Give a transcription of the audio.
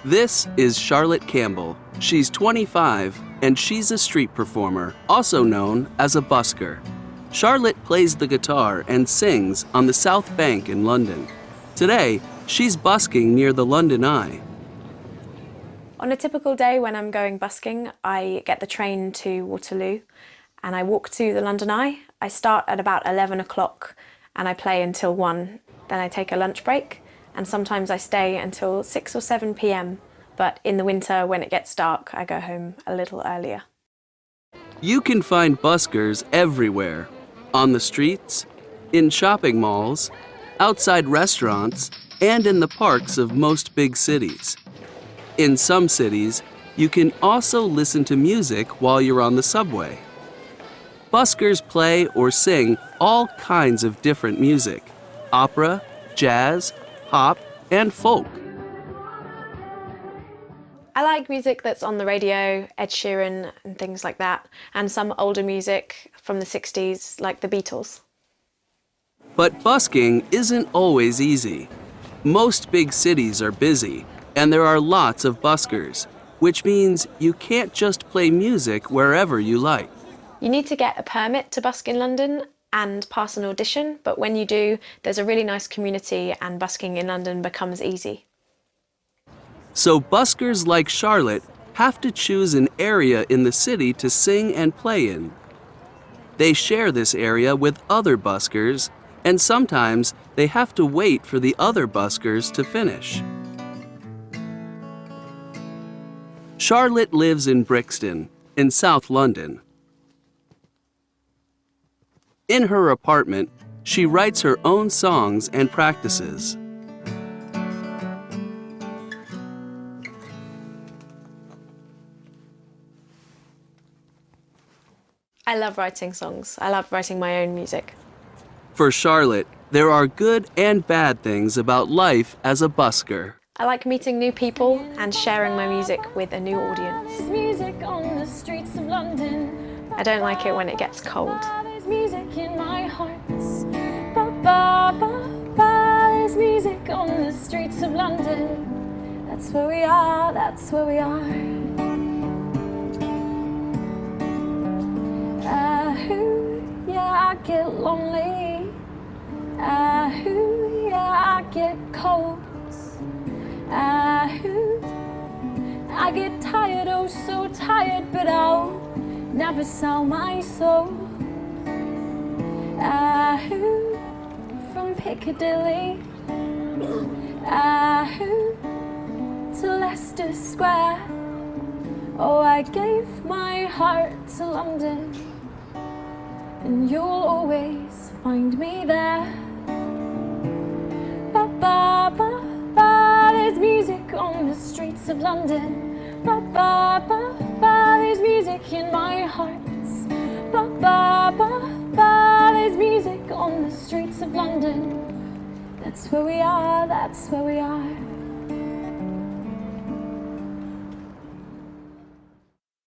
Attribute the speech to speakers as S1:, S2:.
S1: This is Charlotte Campbell. She's 25 and she's a street performer, also known as a busker. Charlotte plays the guitar and sings on the South Bank in London. Today, she's busking near the London Eye.
S2: On a typical day when I'm going busking, I get the train to Waterloo and I walk to the London Eye. I start at about 11 o'clock and I play until 1. Then I take a lunch break and sometimes I stay until 6 or 7 p.m. But in the winter, when it gets dark, I go home a little earlier.
S1: You can find buskers everywhere. On the streets, in shopping malls, outside restaurants, and in the parks of most big cities. In some cities, you can also listen to music while you're on the subway. Buskers play or sing all kinds of different music: opera, jazz, pop, and folk.
S2: I like music that's on the radio, Ed Sheeran and things like that, and some older music from the 60s like the Beatles.
S1: But busking isn't always easy. Most big cities are busy, and there are lots of buskers, which means you can't just play music wherever you like.
S2: You need to get a permit to busk in London and pass an audition, but when you do, there's a really nice community and busking in London becomes easy.
S1: So buskers like Charlotte have to choose an area in the city to sing and play in. They share this area with other buskers, and sometimes they have to wait for the other buskers to finish. Charlotte lives in Brixton, in South London. In her apartment, she writes her own songs and practices.
S2: I love writing songs. I love writing my own music.
S1: For Charlotte, there are good and bad things about life as a busker.
S2: I like meeting new people and sharing my music with a new audience.
S3: Music on the streets of London.
S2: I don't like it when it gets cold.
S3: There's music in my heart. Ba ba ba ba. There's music on the streets of London. That's where we are. That's where we are. Yeah, I get lonely. Yeah, I get cold. I get tired, oh so tired, but I'll never sell my soul. From Piccadilly to Leicester Square. Oh, I gave my heart to London, and you'll always find me there. Ba ba ba ba, there's music on the streets of London. Ba ba ba ba, there's music in my heart. Ba ba ba ba, there's music on the streets of London. That's where we are, that's where we are.